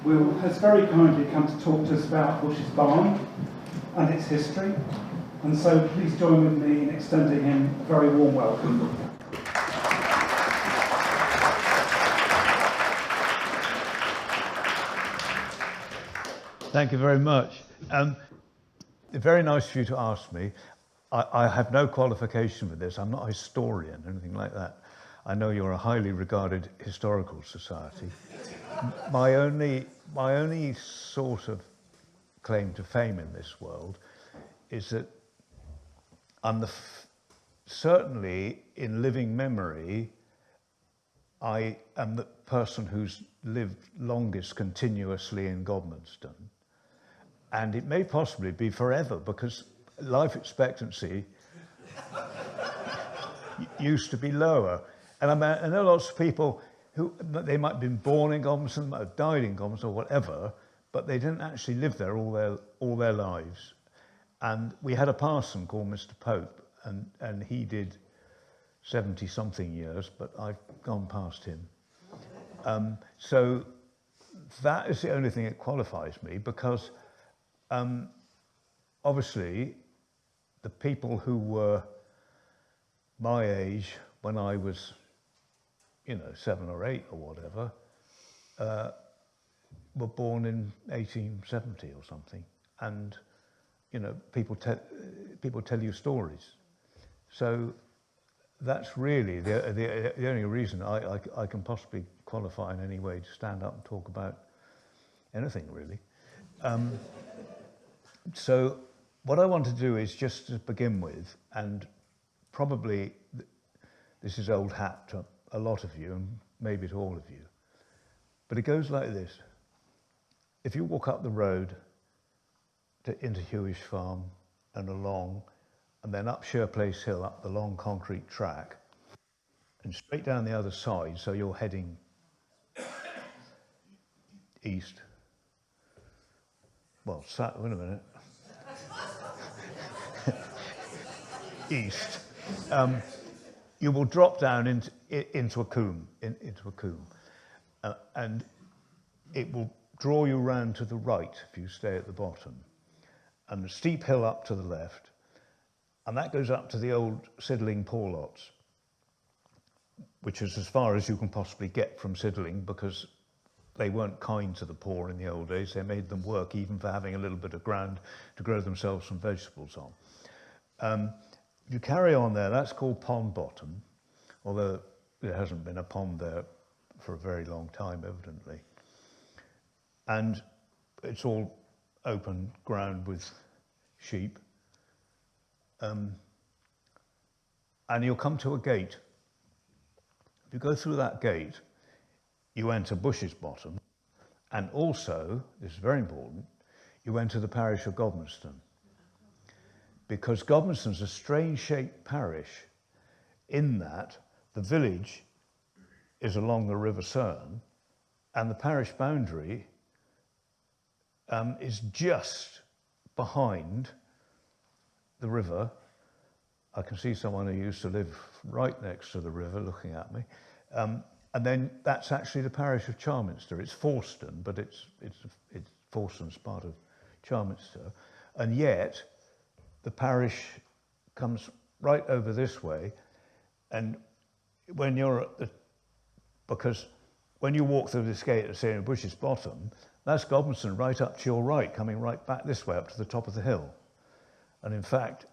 Will has very kindly come to talk to us about Bush's Barn and its history. And so please join with me in extending him a very warm welcome. Thank you very much. Very nice of you to ask me. I have no qualification for this. I'm not a historian or anything like that. I know you're a highly regarded historical society. My only sort of claim to fame in this world is that I'm certainly in living memory, I am the person who's lived longest continuously in Godmanstone. And it may possibly be forever, because life expectancy used to be lower. And I know lots of people who, they might have been born in Godmanstone, might have died in Godmanstone or whatever, but they didn't actually live there all their lives. And we had a parson called Mr. Pope, and he did 70-something years, but I've gone past him. So that is the only thing that qualifies me, because obviously the people who were my age when I was, 7 or 8 or whatever, were born in 1870 or something, and people tell you stories. So that's really the only reason I can possibly qualify in any way to stand up and talk about anything, really. So what I want to do is just to begin with, and probably this is old hat to a lot of you and maybe to all of you, but it goes like this. If you walk up the road into Hewish Farm and along, and then up Sherplace Hill, up the long concrete track, and straight down the other side, so you're heading east. Well, wait a minute. East. You will drop down into a coombe, and it will draw you round to the right if you stay at the bottom, and a steep hill up to the left, and that goes up to the old Sydling poor lots, which is as far as you can possibly get from Sydling, because they weren't kind to the poor in the old days. They made them work even for having a little bit of ground to grow themselves some vegetables on. If you carry on there, that's called Pond Bottom, although there hasn't been a pond there for a very long time, evidently. And it's all open ground with sheep. And you'll come to a gate. If you go through that gate, you enter Bush's Bottom, and also, this is very important, you enter the parish of Godmanstone. Because Godmanstone's a strange shaped parish in that the village is along the River Severn, and the parish boundary is just behind the river. I can see someone who used to live right next to the river looking at me. And then that's actually the parish of Charminster. It's Forston, but it's Forston's part of Charminster. And yet the parish comes right over this way. And when you're because when you walk through this gate at say in Bush's Bottom, that's Godmanstone right up to your right, coming right back this way up to the top of the hill. And in fact,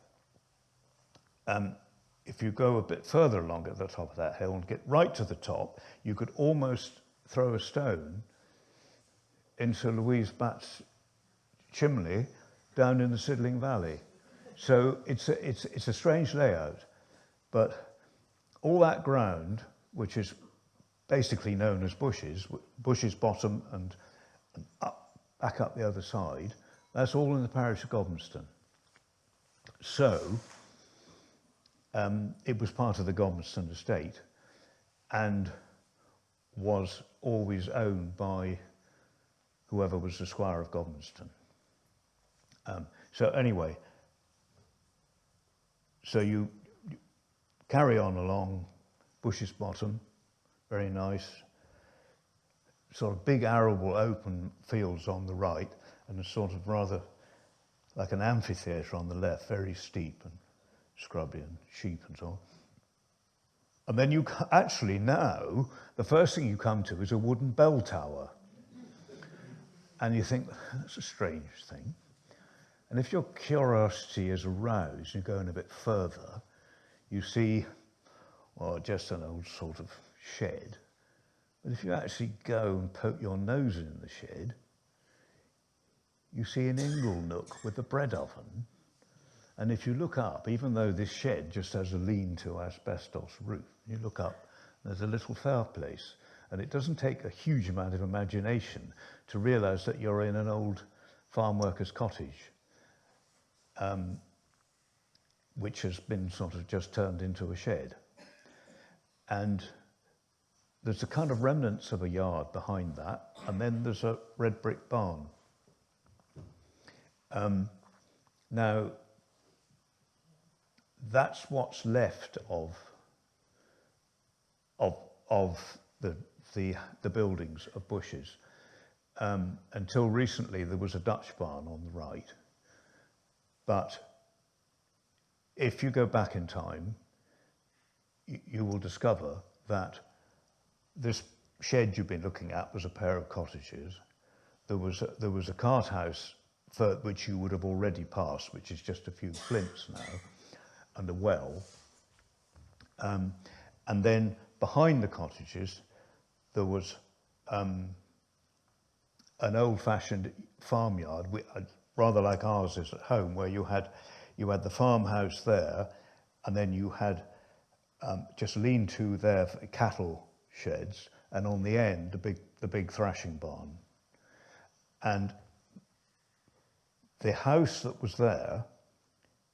if you go a bit further along at the top of that hill and get right to the top, you could almost throw a stone into Louise Batt's chimney down in the Sydling Valley. So it's a strange layout, but all that ground, which is basically known as Bush's Bottom and back up the other side, that's all in the parish of Godmanstone. So it was part of the Godmanstone estate and was always owned by whoever was the squire of Godmanstone. So anyway, so you carry on along Bush's Bottom, very nice, sort of big arable open fields on the right, and a sort of rather like an amphitheatre on the left, very steep and scrubby and sheep and so on. And then you actually now, the first thing you come to is a wooden bell tower. And you think, that's a strange thing. And if your curiosity is aroused, you go in a bit further, you see, well, just an old sort of shed. But if you actually go and poke your nose in the shed, you see an ingle nook with a bread oven. And if you look up, even though this shed just has a lean-to asbestos roof, you look up, there's a little fireplace. And it doesn't take a huge amount of imagination to realise that you're in an old farm worker's cottage, which has been sort of just turned into a shed. And there's a kind of remnants of a yard behind that, and then there's a red brick barn. Now, that's what's left of the buildings of Bushes. Until recently, there was a Dutch barn on the right. But if you go back in time, you will discover that this shed you've been looking at was a pair of cottages. There was a cart house which you would have already passed, which is just a few flints now, and a well. And then behind the cottages, there was an old-fashioned farmyard, rather like ours is at home, where you had the farmhouse there, and then you had just lean-to there for cattle sheds, and on the end, the big thrashing barn. And the house that was there,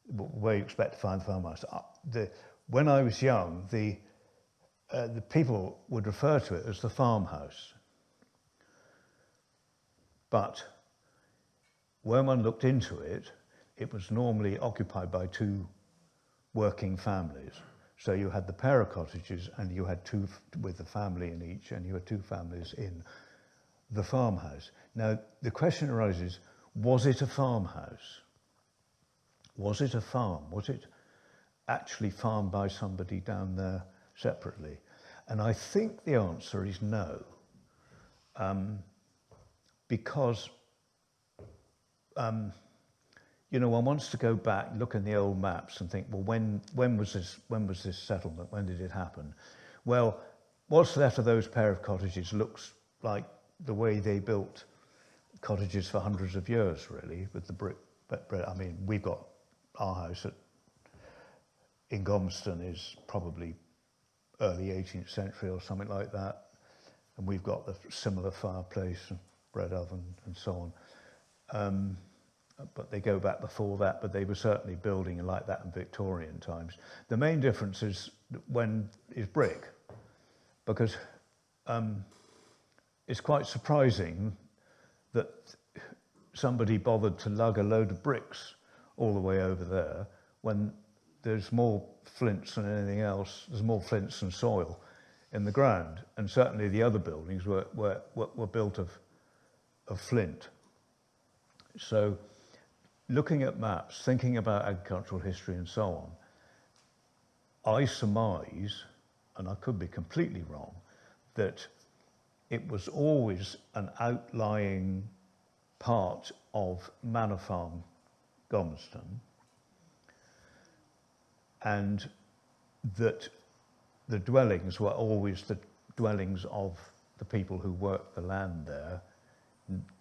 where you expect to find the farmhouse, when I was young, the people would refer to it as the farmhouse. But when one looked into it, it was normally occupied by two working families. So you had the pair of cottages, and you had two with a family in each, and you had two families in the farmhouse. Now, the question arises, was it a farmhouse? Was it a farm? Was it actually farmed by somebody down there separately? And I think the answer is no. Because one wants to go back, look in the old maps and think, well, when was this settlement? When did it happen? Well, what's left of those pair of cottages looks like the way they built cottages for hundreds of years, really, with the brick. But I mean, we've got our house in Godmanstone is probably early 18th century or something like that, and we've got the similar fireplace and bread oven and so on. But they go back before that, but they were certainly building like that in Victorian times. The main difference is brick, because it's quite surprising that somebody bothered to lug a load of bricks all the way over there when there's more flints than anything else, there's more flints than soil in the ground. And certainly the other buildings were built of flint. So looking at maps, thinking about agricultural history and so on, I surmise, and I could be completely wrong, that it was always an outlying part of Manor Farm, Godmanstone, and that the dwellings were always the dwellings of the people who worked the land there,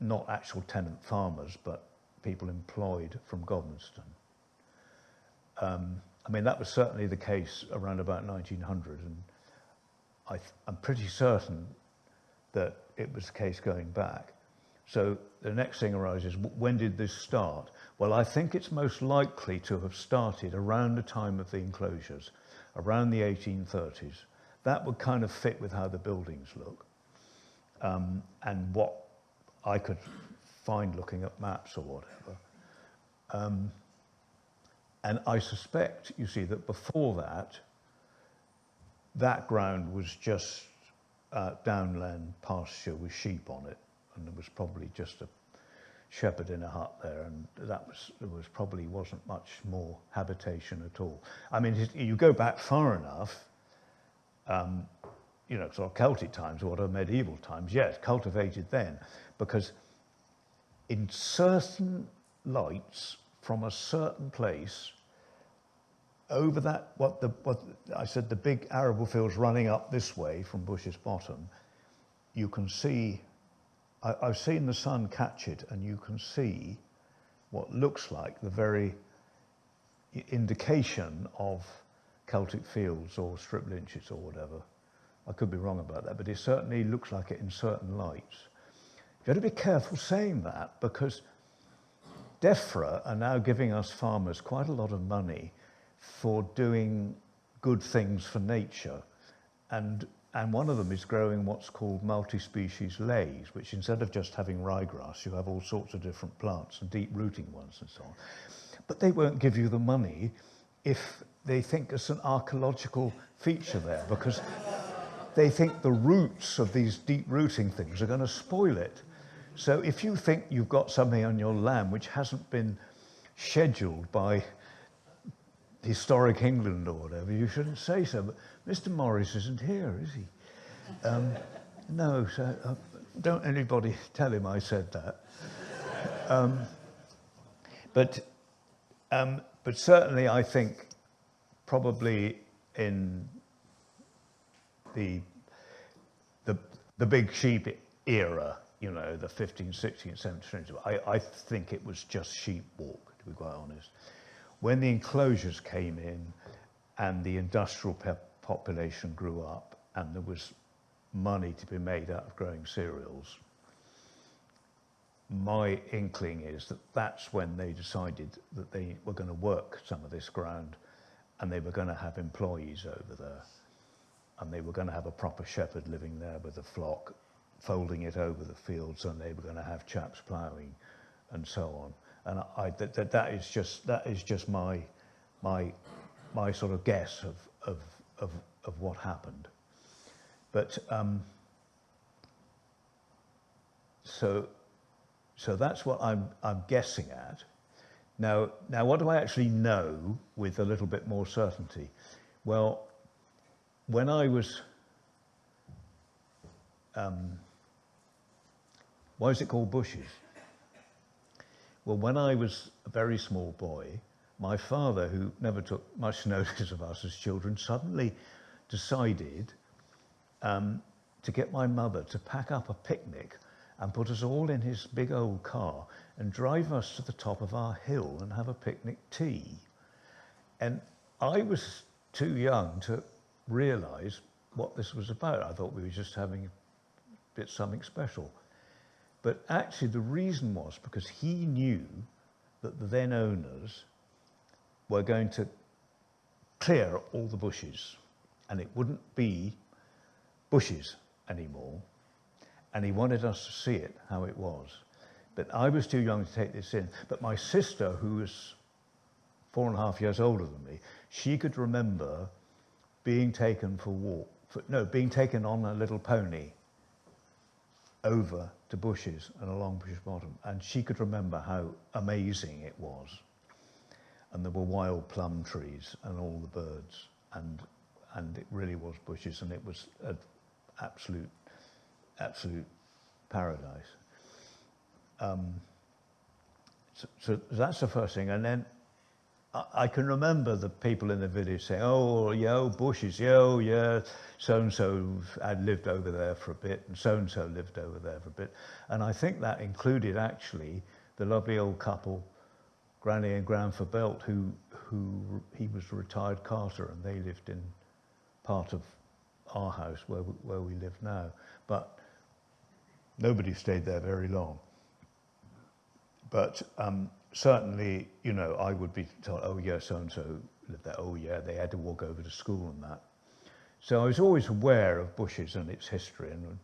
not actual tenant farmers, but people employed from Godmanstone. I mean, that was certainly the case around about 1900, and I'm pretty certain that it was the case going back. So the next thing arises, when did this start? Well, I think it's most likely to have started around the time of the enclosures, around the 1830s. That would kind of fit with how the buildings look, and what I could find looking at maps or whatever. And I suspect, you see, that before that, that ground was just downland pasture with sheep on it, and there was probably just a shepherd in a hut there, and there was probably wasn't much more habitation at all. I mean, you go back far enough, you know, sort of Celtic times or medieval times, yes, cultivated then, because in certain lights from a certain place, over that, what I said, the big arable fields running up this way from Bush's Bottom, you can see, I've seen the sun catch it, and you can see what looks like the very indication of Celtic fields or strip lynches or whatever. I could be wrong about that, but it certainly looks like it in certain lights. You've got to be careful saying that, because DEFRA are now giving us farmers quite a lot of money for doing good things for nature. And one of them is growing what's called multi-species leys, which instead of just having ryegrass, you have all sorts of different plants and deep rooting ones and so on. But they won't give you the money if they think it's an archaeological feature there, because they think the roots of these deep rooting things are going to spoil it. So if you think you've got something on your land which hasn't been scheduled by Historic England or whatever, you shouldn't say so. But Mr. Morris isn't here, is he? No, so don't anybody tell him I said that. But certainly I think probably in the big sheep era, you know, the 15th, 16th, 17th century, I think it was just sheep walk, to be quite honest. When the enclosures came in and the industrial population grew up and there was money to be made out of growing cereals, my inkling is that that's when they decided that they were going to work some of this ground, and they were going to have employees over there, and they were going to have a proper shepherd living there with a flock, folding it over the fields, and they were going to have chaps ploughing and so on. And that is just my sort of guess of what happened. But so that's what I'm guessing at. Now what do I actually know with a little bit more certainty? Well, when I was why is it called bushes? Well, when I was a very small boy, my father, who never took much notice of us as children, suddenly decided to get my mother to pack up a picnic and put us all in his big old car and drive us to the top of our hill and have a picnic tea. And I was too young to realise what this was about. I thought we were just having something special. But actually the reason was because he knew that the then owners were going to clear all the bushes, and it wouldn't be bushes anymore, and he wanted us to see it how it was. But I was too young to take this in. But my sister, who was 4.5 years older than me, she could remember being taken being taken on a little pony over to bushes and along Bush's Bottom, and she could remember how amazing it was. And there were wild plum trees and all the birds, and it really was bushes, and it was an absolute paradise. So that's the first thing. And then I can remember the people in the village saying, oh, yeah, bushes, yeah, so-and-so had lived over there for a bit, and so-and-so lived over there for a bit. And I think that included actually the lovely old couple, Granny and Grandfer Belt, who he was a retired carter, and they lived in part of our house where we live now. But nobody stayed there very long. But certainly, you know, I would be told, oh yeah, so-and-so lived there, oh yeah, they had to walk over to school and that. So I was always aware of bushes and its history, and would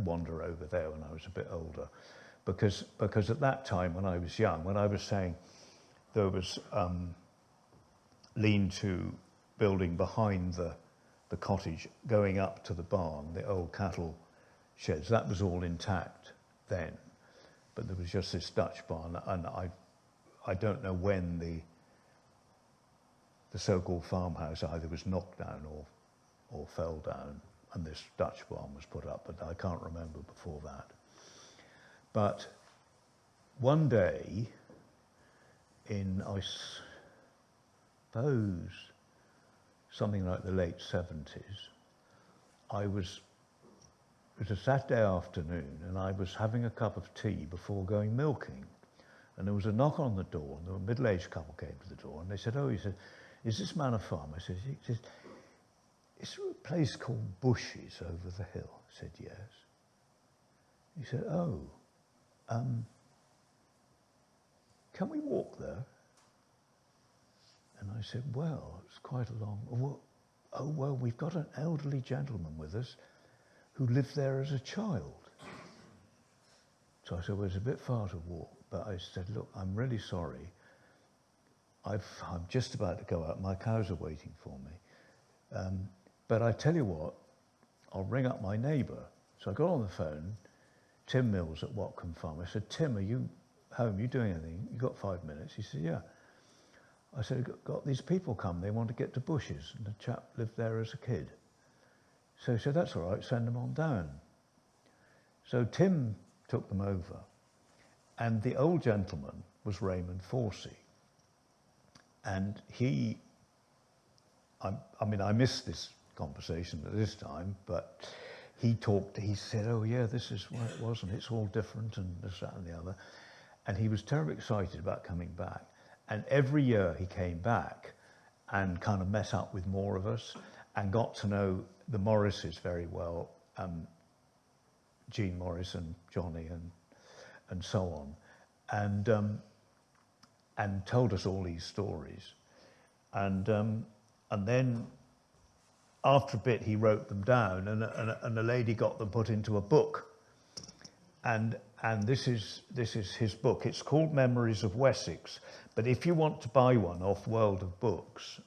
wander over there when I was a bit older. Because at that time, when I was young, when I was saying there was lean-to building behind the the cottage going up to the barn, the old cattle sheds. That was all intact then, but there was just this Dutch barn, and I don't know when the so-called farmhouse either was knocked down or fell down, and this Dutch barn was put up, but I can't remember before that. But one day, in, I suppose, something like the late 70s, it was a Saturday afternoon, and I was having a cup of tea before going milking. And there was a knock on the door, and a middle-aged couple came to the door, and they said, "Oh," he said, "is this man a farm?" I said, "Is there a place called Bushes over the hill?" I said, "Yes." He said, "Oh, can we walk there?" And I said, "Well, it's quite a long..." Well, we've got an elderly gentleman with us who lived there as a child." So I said, "Well, it's a bit far to walk." But I said, "Look, I'm really sorry. I'm just about to go out. My cows are waiting for me. But I tell you what, I'll ring up my neighbour." So I got on the phone, Tim Mills at Watcombe Farm. I said, "Tim, are you home? You doing anything? You got 5 minutes?" He said, "Yeah." I said, "Got these people come. They want to get to Bushes." And the chap lived there as a kid. So he said, "That's all right, send them on down." So Tim took them over. And the old gentleman was Raymond Forsey. And I missed this conversation at this time, but he said, "Oh yeah, this is what it was, and it's all different, and this, that, and the other." And he was terribly excited about coming back. And every year he came back and kind of met up with more of us and got to know the Morrises very well, Jean Morris and Johnny and so on, and told us all these stories. And then after a bit he wrote them down, and a lady got them put into a book. And this is his book. It's called Memories of Wessex. But if you want to buy one off World of Books,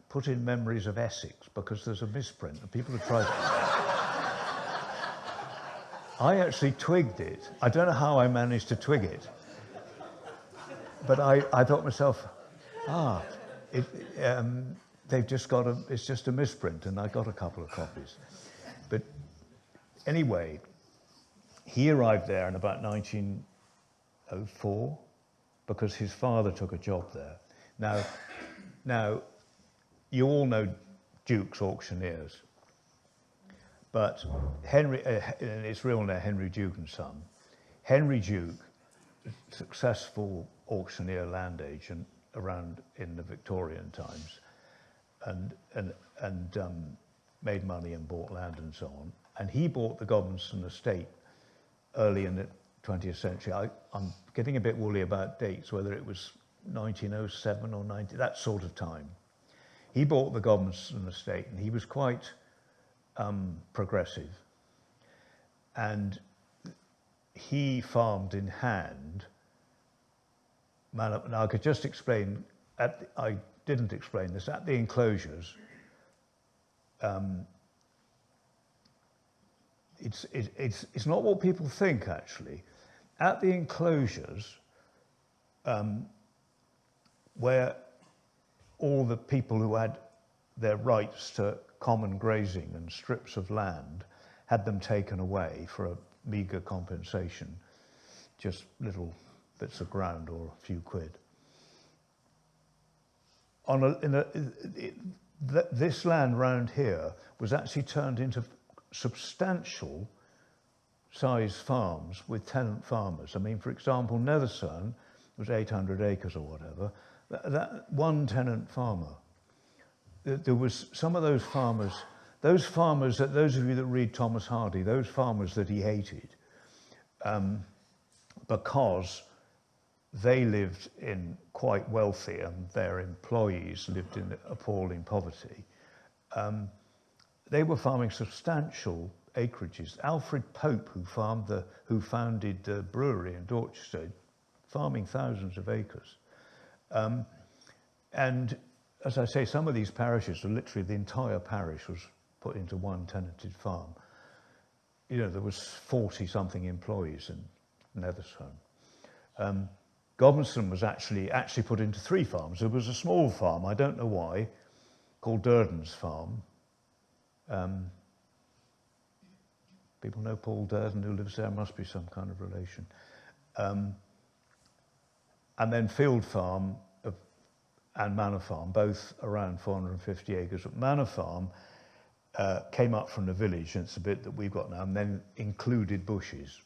put in Memories of Essex, because there's a misprint and people have tried. I actually twigged it. I don't know how I managed to twig it, but I thought to myself, they've just got it's just a misprint, and I got a couple of copies. But anyway, he arrived there in about 1904 because his father took a job there. Now, you all know Duke's Auctioneers, but Henry, it's real name, Henry Duke and Son. Henry Duke, successful auctioneer, land agent around in the Victorian times, and made money and bought land and so on. And he bought the Godmanstone estate early in the 20th century. I'm getting a bit woolly about dates, whether it was 1907 or 90, that sort of time. He bought the Godmanstone estate, and he was quite progressive. And he farmed in hand. Now I could just explain, I didn't explain this, at the enclosures, it's not what people think, actually. At the enclosures, where all the people who had their rights to common grazing and strips of land had them taken away for a meagre compensation, just little bits of ground or a few quid. This land round here was actually turned into substantial size farms with tenant farmers. I mean, for example, Netherson was 800 acres or whatever. That one tenant farmer. There was some of those farmers, those of you that read Thomas Hardy, those farmers that he hated, because they lived in quite wealthy and their employees lived in appalling poverty. They were farming substantial acreages. Alfred Pope, who founded the brewery in Dorset, farming thousands of acres. And as I say, some of these parishes are literally the entire parish was put into one tenanted farm. You know, there was 40-something employees in Netherstone. Godmanstone was actually put into 3 farms. There was a small farm, I don't know why, called Durden's Farm. People know Paul Durden who lives there, must be some kind of relation. And then Field Farm and Manor Farm, both around 450 acres. But Manor Farm came up from the village, and it's the bit that we've got now, and then included bushes.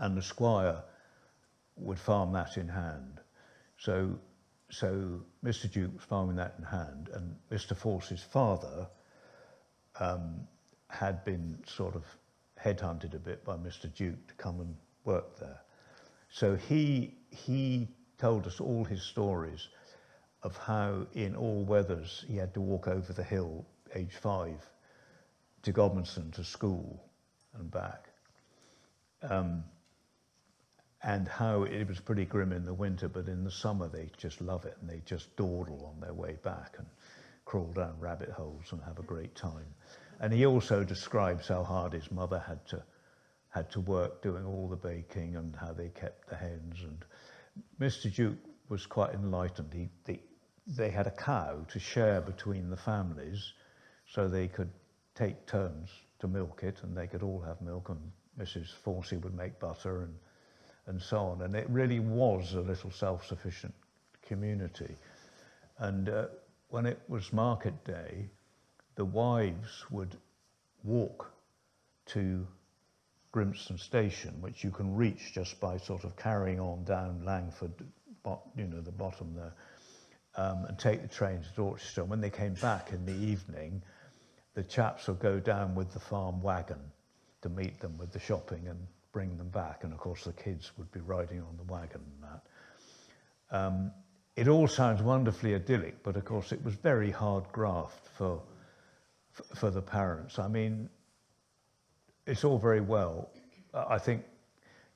And the squire would farm that in hand. So Mr. Duke was farming that in hand, and Mr. Force's father had been sort of headhunted a bit by Mr. Duke to come and work there. So he told us all his stories of how in all weathers he had to walk over the hill, age 5, to Godmanstone to school and back. And how it was pretty grim in the winter, but in the summer they just love it, and they just dawdle on their way back and crawl down rabbit holes and have a great time. And he also describes how hard his mother had to work doing all the baking, and how they kept the hens. And Mr. Duke was quite enlightened. They had a cow to share between the families, so they could take turns to milk it, and they could all have milk, and Mrs. Forsey would make butter and so on. And it really was a little self-sufficient community. And when it was market day, the wives would walk to Grimston Station, which you can reach just by sort of carrying on down Langford, you know, the bottom there, and take the train to Dorset. When they came back in the evening, the chaps would go down with the farm wagon to meet them with the shopping and bring them back. And of course the kids would be riding on the wagon and that. It all sounds wonderfully idyllic, but of course it was very hard graft for the parents. I mean, it's all very well. I think,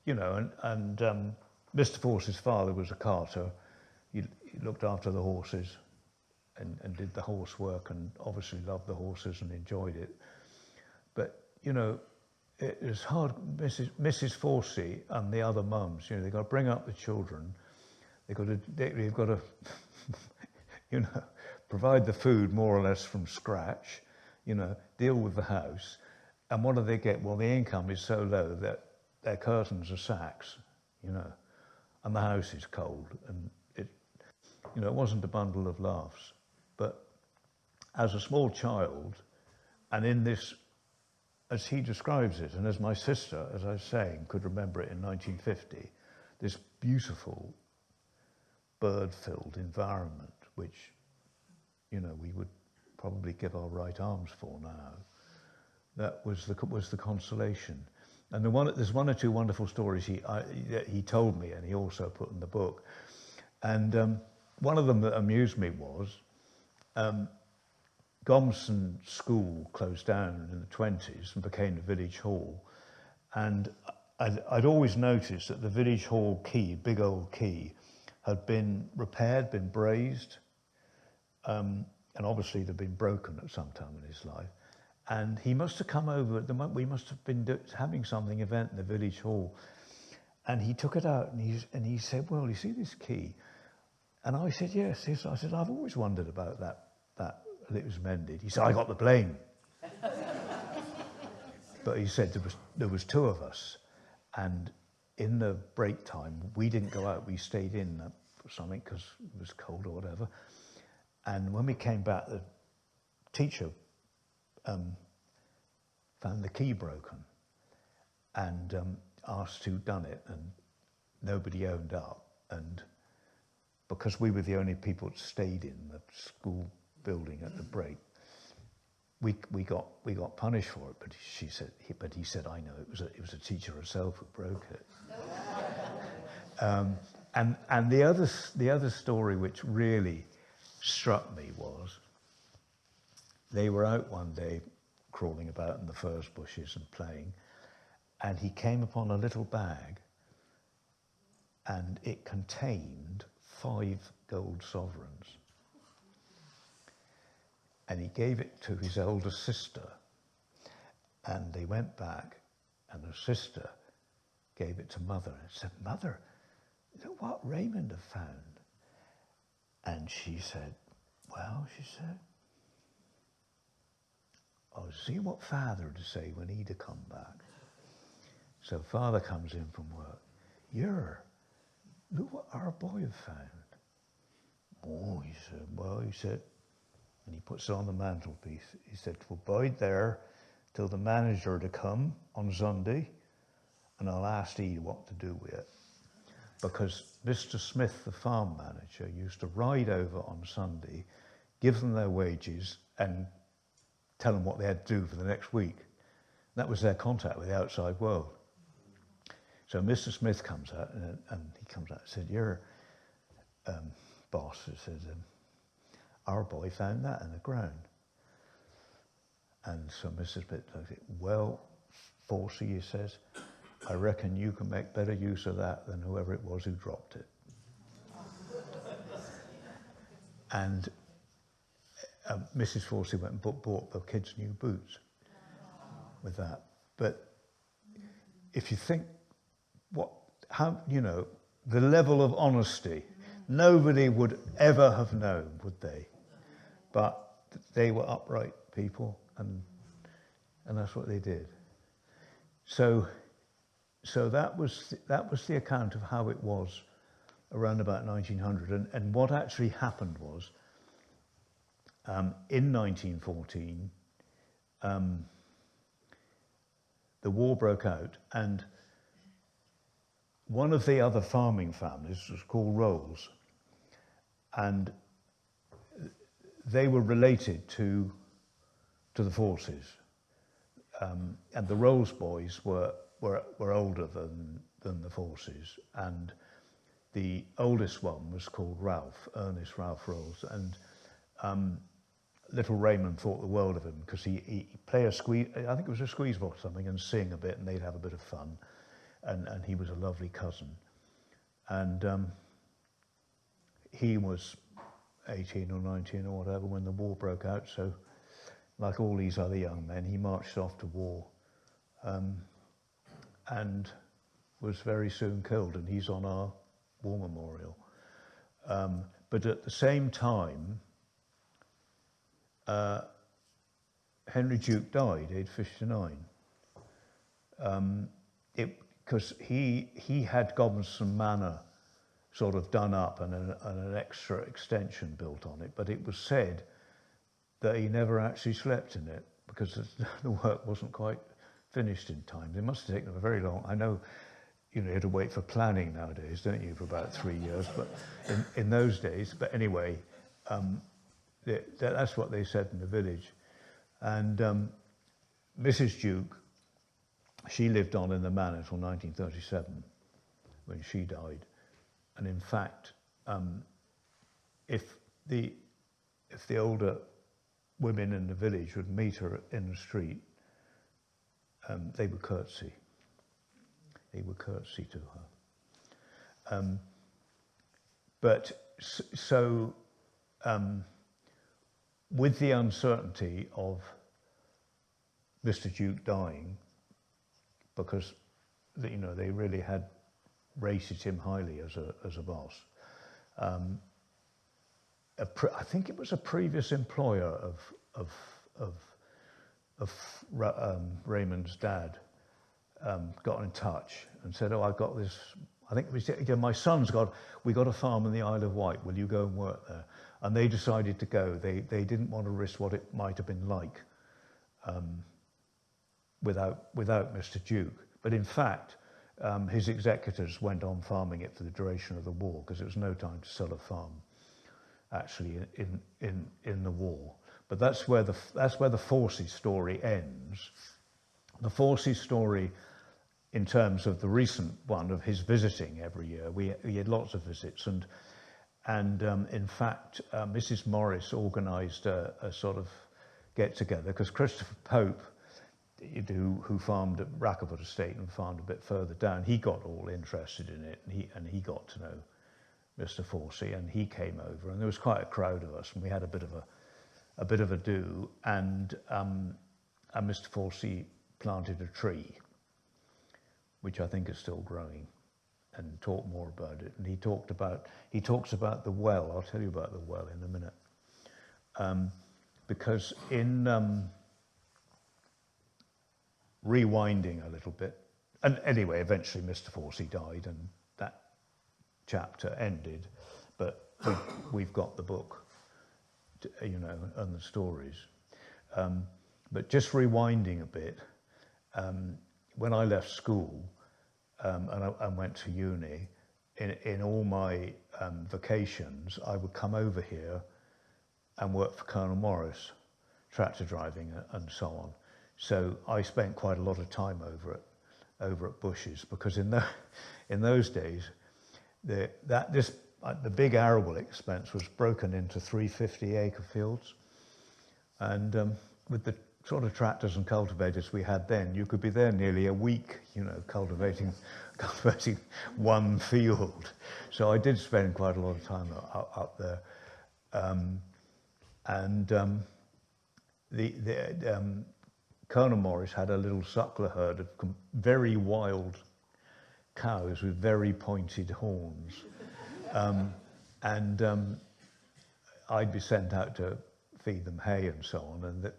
you know, and Mr. Force's father was a carter. He looked after the horses and did the horse work, and obviously loved the horses and enjoyed it. But, you know, it was hard. Mrs. Forsey and the other mums, you know, they've got to bring up the children. They've got to, you know, provide the food more or less from scratch, you know, deal with the house. And what do they get? Well, the income is so low that their curtains are sacks, you know, and the house is cold. And it, you know, it wasn't a bundle of laughs. But as a small child, and in this, as he describes it, and as my sister, as I was saying, could remember it in 1950, this beautiful bird-filled environment, which, you know, we would probably give our right arms for now. That was the consolation. And there's one or two wonderful stories he told me, and he also put in the book. And one of them that amused me was Godmanstone School closed down in the 20s and became the village hall. And I'd always noticed that the village hall key, big old key, had been repaired, been brazed, and obviously they'd been broken at some time in his life. And he must have come over at the moment. We must have been having something event in the village hall, and he took it out and he said, "Well, you see this key?" And I said, "Yes." I said, "I've always wondered about that it was mended." He said, "I got the blame." But he said there was 2 of us, and in the break time we didn't go out. We stayed in for something because it was cold or whatever. And when we came back, the teacher found the key broken and asked who'd done it, and nobody owned up. And because we were the only people that stayed in the school building at the break, we got punished for it. But he said, "I know, it was a teacher herself who broke it." And the other story which really struck me was, they were out one day crawling about in the furze bushes and playing, and he came upon a little bag, and it contained 5 gold sovereigns. and he gave it to his elder sister. And they went back, and her sister gave it to Mother and said, "Mother, look what Raymond have found." And she said, "Well," she said, "I'll see what Father would say when he'd have come back." So Father comes in from work. Look what our boy have found." "Oh," he said, "well," he said, and he puts it on the mantelpiece. He said, "'Twill bide there till the manager to come on Sunday, and I'll ask he what to do with it." Because Mr. Smith, the farm manager, used to ride over on Sunday, give them their wages, and tell them what they had to do for the next week. That was their contact with the outside world. So Mr. Smith comes out, and he comes out and said, "Your boss," he said, "our boy found that in the ground." And so Mr. Smith looked at it. "Well, Forsey," he says, "I reckon you can make better use of that than whoever it was who dropped it." And Mrs. Forsey went and bought the kids new boots with that. But if you think the level of honesty, nobody would ever have known, would they? But they were upright people, and that's what they did. So that was the account of how it was around about 1900. And what actually happened was, in 1914, the war broke out, and one of the other farming families was called Rolls, and they were related to the forces. And the Rolls boys were older than the forces, and the oldest one was called Ernest Ralph Rolls, and little Raymond thought the world of him, because he'd play a squeeze, I think it was a squeeze box or something, and sing a bit, and they'd have a bit of fun, and he was a lovely cousin. And he was 18 or 19 or whatever when the war broke out, so like all these other young men, he marched off to war, and was very soon killed, and he's on our war memorial. But at the same time, Henry Duke died, aged 59. Because he had Godmanstone Manor sort of done up and an extra extension built on it, but it was said that he never actually slept in it because the work wasn't quite finished in time. They must have taken a very long. I know, you had to wait for planning nowadays, don't you, for about 3 years, but in those days. But anyway, that's what they said in the village. And Mrs. Duke, she lived on in the manor until 1937, when she died. And in fact, if the older women in the village would meet her in the street, they would curtsy. They would curtsy to her. With the uncertainty of Mr. Duke dying, because they really had rated him highly as a boss. I think it was a previous employer of Raymond's dad got in touch and said, "Oh, I've got this. I think it was my son's we got a farm in the Isle of Wight. Will you go and work there?" And they decided to go. They didn't want to risk what it might have been like without Mr. Duke. But in fact, his executors went on farming it for the duration of the war, because there was no time to sell a farm actually in the war. But that's where the Forsey story ends. The Forsey story, in terms of the recent one of his visiting every year, we had lots of visits, and in fact, Mrs. Morris organised a sort of get-together, because Christopher Pope, who farmed at Rackerwood Estate and farmed a bit further down, he got all interested in it, and he got to know Mr. Forsey, and he came over, and there was quite a crowd of us, and we had a bit of a bit of a do, and Mr. Forsey planted a tree, which I think is still growing, and talked more about it. And he talks about the well. I'll tell you about the well in a minute. Because in rewinding a little bit, and anyway, eventually Mr. Forsey died and that chapter ended, but we've got the book, you know, and the stories. But just rewinding a bit, when I left school and I went to uni, in all my vacations, I would come over here and work for Colonel Morris, tractor driving and so on. So I spent quite a lot of time over at Bushes, because in those days, the big arable expense was broken into 350-acre fields, and with the sort of tractors and cultivators we had then, you could be there nearly a week, you know, cultivating one field. So I did spend quite a lot of time up there, Colonel Morris had a little suckler herd of very wild cows with very pointed horns, I'd be sent out to feed them hay and so on, and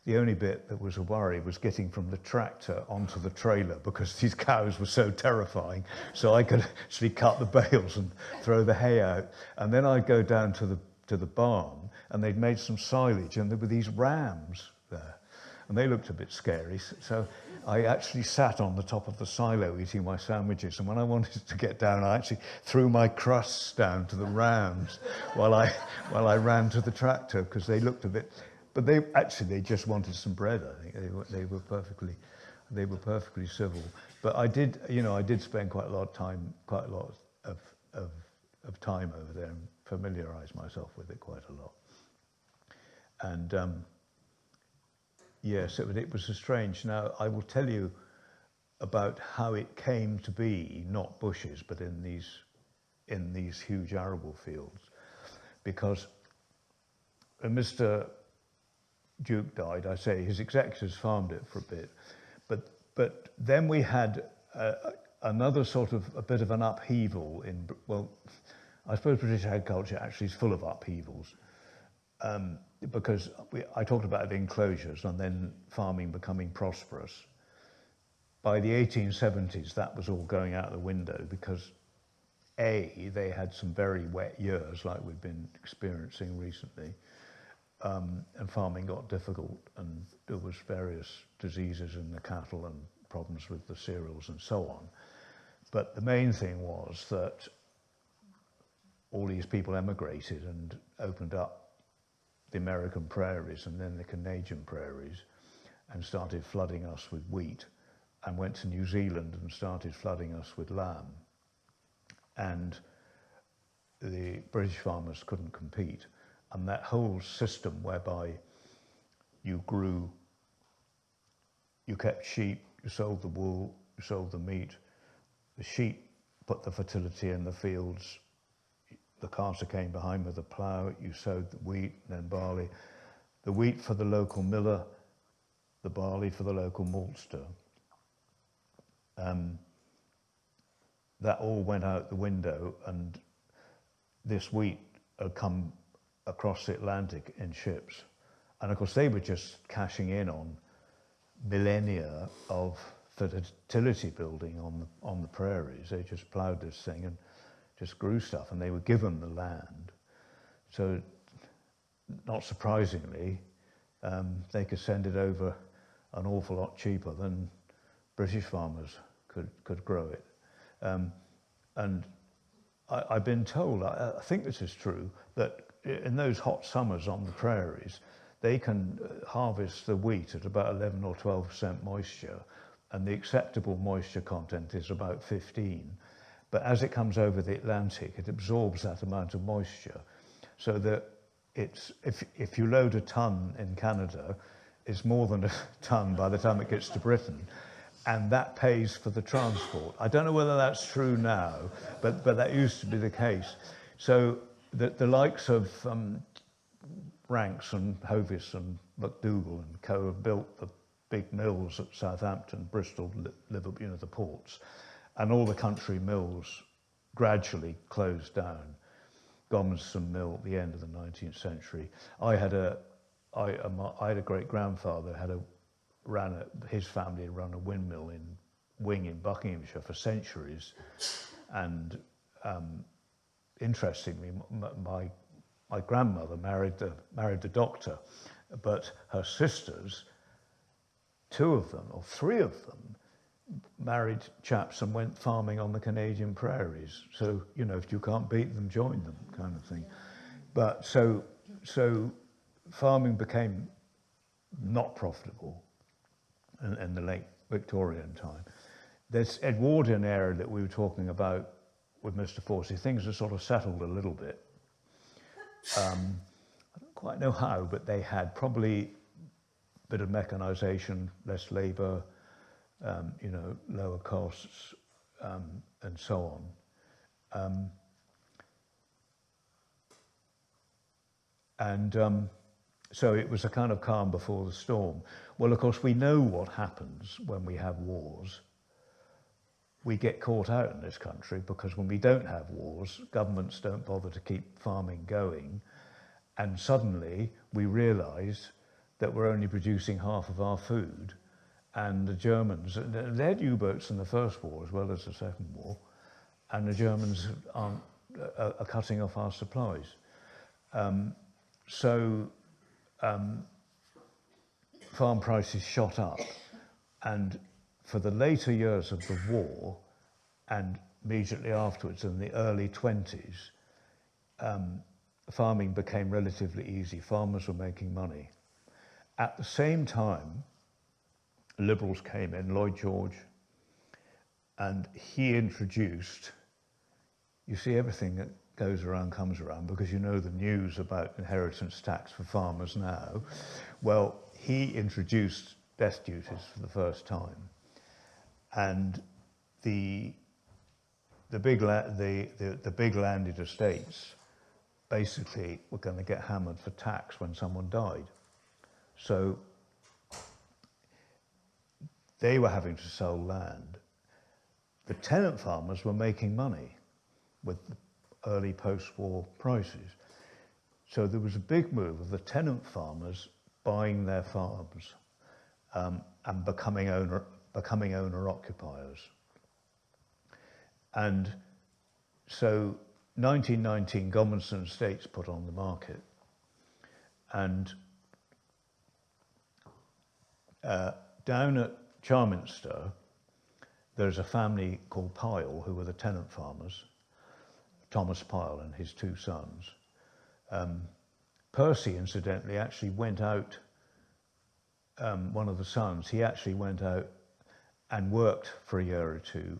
the only bit that was a worry was getting from the tractor onto the trailer, because these cows were so terrifying. So I could actually cut the bales and throw the hay out, and then I'd go down to the barn, and they'd made some silage, and there were these rams there, and they looked a bit scary. So I actually sat on the top of the silo eating my sandwiches, and when I wanted to get down, I actually threw my crusts down to the rams while I ran to the tractor, because they looked a bit. But they just wanted some bread. I think they were perfectly civil. But I did spend quite a lot of time over there and familiarise myself with it quite a lot. And yes, it was a strange. Now I will tell you about how it came to be, not Bushes, but in these huge arable fields, because when Mr. Duke died, I say his executors farmed it for a bit, but then we had another sort of a bit of an upheaval in, well, I suppose British agriculture actually is full of upheavals, because I talked about enclosures and then farming becoming prosperous. By the 1870s, that was all going out the window, because they had some very wet years like we've been experiencing recently. And farming got difficult, and there was various diseases in the cattle and problems with the cereals and so on. But the main thing was that all these people emigrated and opened up the American prairies and then the Canadian prairies, and started flooding us with wheat, and went to New Zealand and started flooding us with lamb. And the British farmers couldn't compete. And that whole system whereby you kept sheep, you sold the wool, you sold the meat, the sheep put the fertility in the fields, the carter came behind with a plough, you sowed the wheat and then barley, the wheat for the local miller, the barley for the local maltster. That all went out the window, and this wheat had come across the Atlantic in ships. And of course they were just cashing in on millennia of fertility building on the prairies. They just ploughed this thing and just grew stuff, and they were given the land. So not surprisingly, they could send it over an awful lot cheaper than British farmers could grow it. And I've been told, I think this is true, that in those hot summers on the prairies, they can harvest the wheat at about 11 or 12% moisture, and the acceptable moisture content is about 15. But as it comes over the Atlantic, it absorbs that amount of moisture, so that if you load a ton in Canada, it's more than a ton by the time it gets to Britain, and that pays for the transport. I don't know whether that's true now, but that used to be the case. So the likes of Ranks and Hovis and McDougall and co have built the big mills at Southampton, Bristol, Liverpool, you know, the ports. And all the country mills gradually closed down. Godmanstone Mill at the end of the 19th century. I had a great grandfather his family had run a windmill in Wing in Buckinghamshire for centuries, and interestingly, my grandmother married the doctor, but her sisters, 2 of them or 3 of them, married chaps and went farming on the Canadian prairies. So, you know, if you can't beat them, join them, kind of thing. But so farming became not profitable in the late Victorian time. This Edwardian era that we were talking about with Mr. Forsey, things have sort of settled a little bit. I don't quite know how, but they had probably a bit of mechanisation, less labour, you know, lower costs, and so on. So it was a kind of calm before the storm. Well, of course, we know what happens when we have wars. We get caught out in this country because when we don't have wars, governments don't bother to keep farming going. And suddenly we realise that we're only producing half of our food. And the Germans, they had U-boats in the First War as well as the Second War, and the Germans are cutting off our supplies. Farm prices shot up, and for the later years of the war and immediately afterwards in the early 20s, farming became relatively easy. Farmers were making money. At the same time, Liberals came in, Lloyd George, and he introduced, you see, everything that goes around comes around, because you know the news about inheritance tax for farmers now. Well, he introduced death duties for the first time, and the big landed estates basically were going to get hammered for tax when someone died. So they were having to sell land. The tenant farmers were making money with the early post-war prices. So there was a big move of the tenant farmers buying their farms and becoming owner-occupiers. And so 1919, Godmanstone Estates put on the market, and down at Charminster, there's a family called Pyle who were the tenant farmers, Thomas Pyle and his 2 sons. Percy, incidentally, actually went out, one of the sons, he actually went out and worked for a year or 2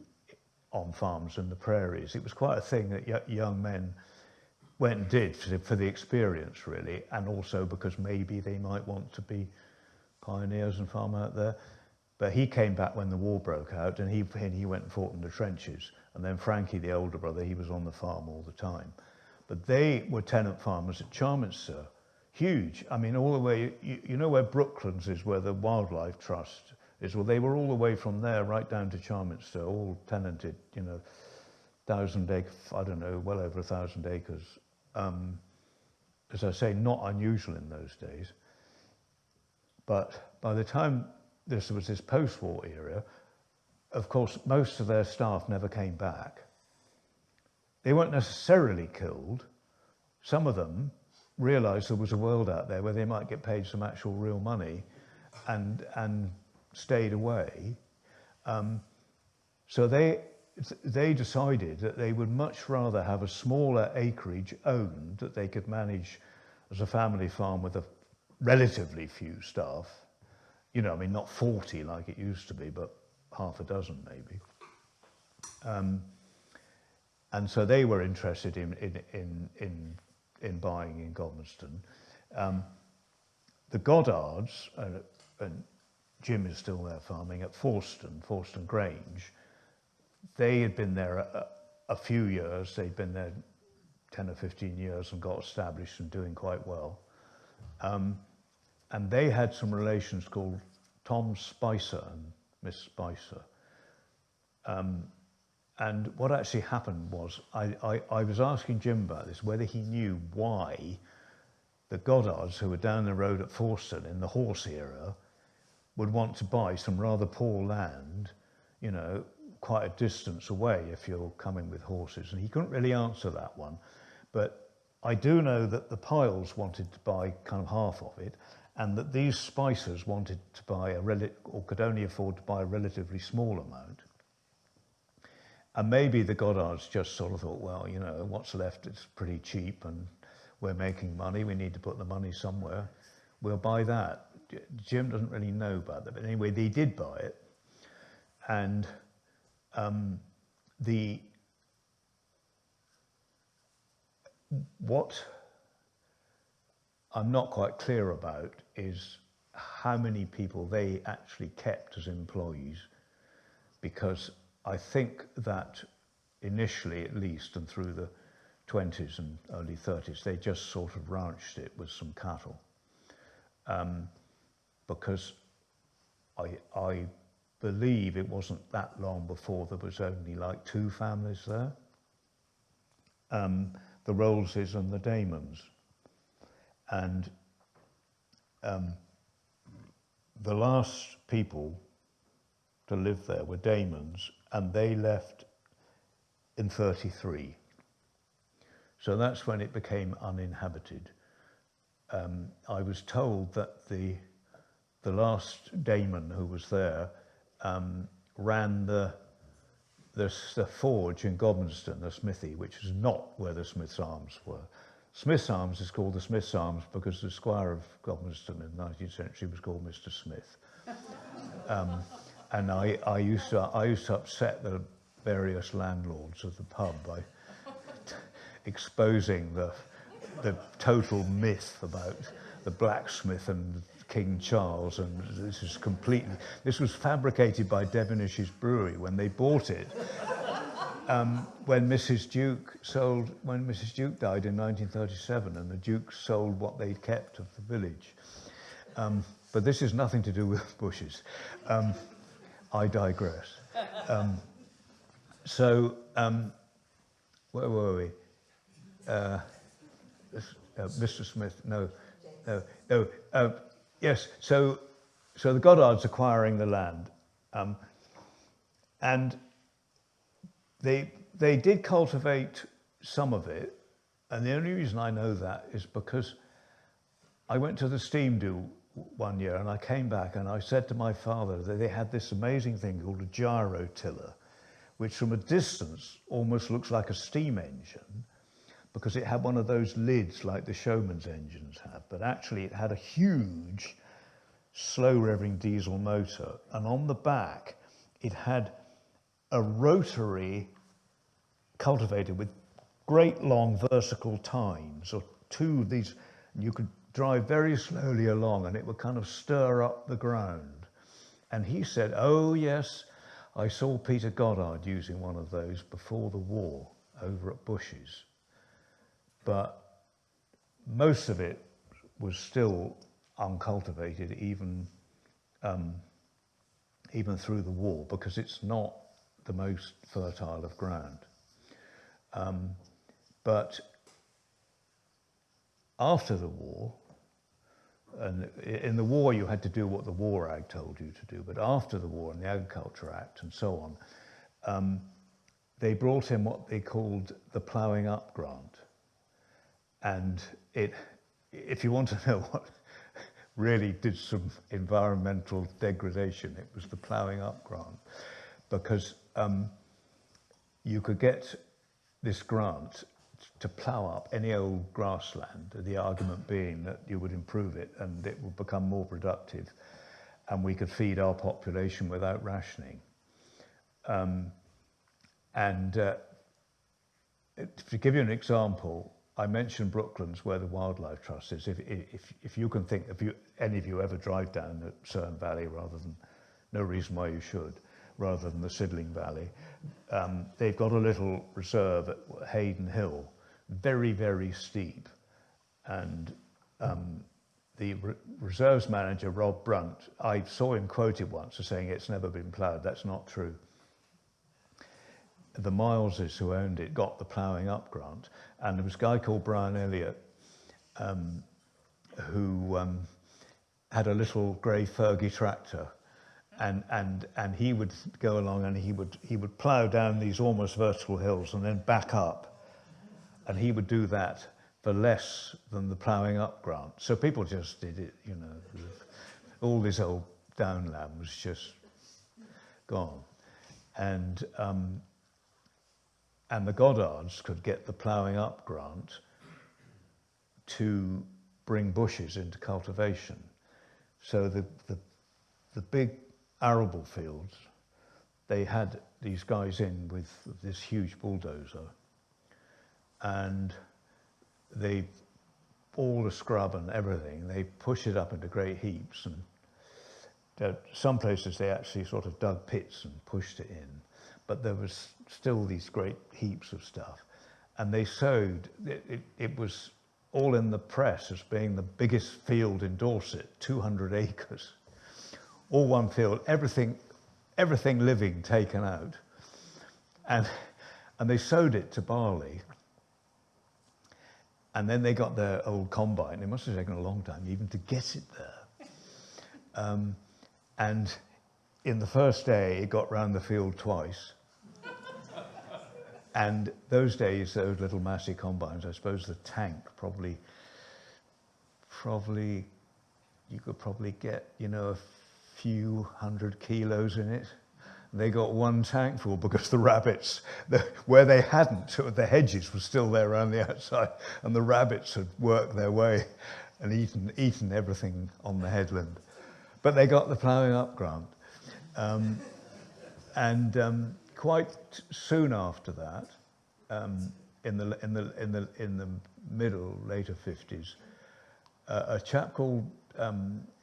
on farms in the prairies. It was quite a thing that young men went and did for the experience, really, and also because maybe they might want to be pioneers and farm out there. But he came back when the war broke out, and he went and fought in the trenches. And then Frankie, the older brother, he was on the farm all the time. But they were tenant farmers at Charminster, huge. I mean, all the way, you know where Brooklands is, where the Wildlife Trust is? Well, they were all the way from there right down to Charminster, all tenanted, you know, 1,000 acres, I don't know, well over 1,000 acres. As I say, not unusual in those days. But by the time this was this post-war era, of course, most of their staff never came back. They weren't necessarily killed. Some of them realised there was a world out there where they might get paid some actual real money, and stayed away. So they decided that they would much rather have a smaller acreage owned that they could manage as a family farm with a relatively few staff. You know, I mean, not 40 like it used to be, but half a dozen maybe. And so they were interested in buying in Godmanstone. The Goddards, and Jim is still there farming at Forston Grange. They had been there a few years. They'd been there 10 or 15 years and got established and doing quite well. And they had some relations called Tom Spicer and Miss Spicer. And what actually happened was, I was asking Jim about this, whether he knew why the Goddards, who were down the road at Forston in the horse era, would want to buy some rather poor land, you know, quite a distance away if you're coming with horses. And he couldn't really answer that one. But I do know that the Piles wanted to buy kind of half of it, and that these Spicers wanted to buy or could only afford to buy a relatively small amount. And maybe the Goddards just sort of thought, well, you know, what's left is pretty cheap and we're making money, we need to put the money somewhere, we'll buy that. Jim doesn't really know about that, but anyway, they did buy it. And what I'm not quite clear about is how many people they actually kept as employees, because I think that initially, at least, and through the 20s and early 30s, they just sort of ranched it with some cattle. Because I believe it wasn't that long before there was only like 2 families there. The Rolleses and the Damons. And the last people to live there were Damons, and they left in 33. So that's when it became uninhabited. I was told that the last Damon who was there ran the forge in Godmanstone, the smithy, which is not where the Smiths' Arms were. Smiths' Arms is called the Smiths' Arms because the squire of Godmanstone in the 19th century was called Mr. Smith. And I used to upset the various landlords of the pub by exposing the total myth about the blacksmith and King Charles, and this was fabricated by Devonish's Brewery when they bought it. When Mrs. Duke died in 1937, and the Duke sold what they'd kept of the village. But this is nothing to do with bushes. I digress. Where were we? Mr. Smith, no. Yes, so the Goddards acquiring the land. And they did cultivate some of it, and the only reason I know that is because I went to the steam do one year and I came back and I said to my father that they had this amazing thing called a gyrotiller, which from a distance almost looks like a steam engine because it had one of those lids like the Showman's engines have, but actually it had a huge slow revving diesel motor, and on the back it had a rotary cultivator with great long vertical tines, or 2 of these, and you could drive very slowly along and it would kind of stir up the ground. And he said, oh yes, I saw Peter Goddard using one of those before the war over at Bush's. But most of it was still uncultivated even through the war, because it's not the most fertile of ground. But after the war, and in the war you had to do what the War Act told you to do, but after the war and the Agriculture Act and so on, they brought in what they called the ploughing up grant. And if you want to know what really did some environmental degradation, it was the ploughing up grant, because you could get this grant to plough up any old grassland, the argument being that you would improve it and it would become more productive and we could feed our population without rationing. To give you an example, I mentioned Brooklands, where the Wildlife Trust is. If you can think, any of you ever drive down the Cerne Valley, no reason why you should, rather than the Sydling Valley, they've got a little reserve at Hayden Hill, very, very steep. And the reserves manager, Rob Brunt, I saw him quoted once as saying it's never been ploughed. That's not true. The Mileses who owned it got the ploughing up grant, and there was a guy called Brian Elliott who had a little grey Fergie tractor, and he would go along and he would plough down these almost vertical hills and then back up, and he would do that for less than the ploughing up grant. So people just did it, you know. All this old downland was just gone, and the Goddards could get the ploughing up grant to bring bushes into cultivation. So the big arable fields, they had these guys in with this huge bulldozer, and they, all the scrub and everything, they push it up into great heaps, and some places they actually sort of dug pits and pushed it in, but there was still these great heaps of stuff, and they sowed, it was all in the press as being the biggest field in Dorset, 200 acres, all one field, everything living taken out, and they sowed it to barley. And then they got their old combine. It must have taken a long time even to get it there. And in the first day, it got round the field twice. And those days, those little massy combines, I suppose the tank probably, you could probably get, you know, a few 100 kilos in it. They got one tank full because the rabbits, where they hadn't, the hedges were still there around the outside, and the rabbits had worked their way and eaten everything on the headland. But they got the ploughing up grant, and quite soon after that, in the later 50s, a chap called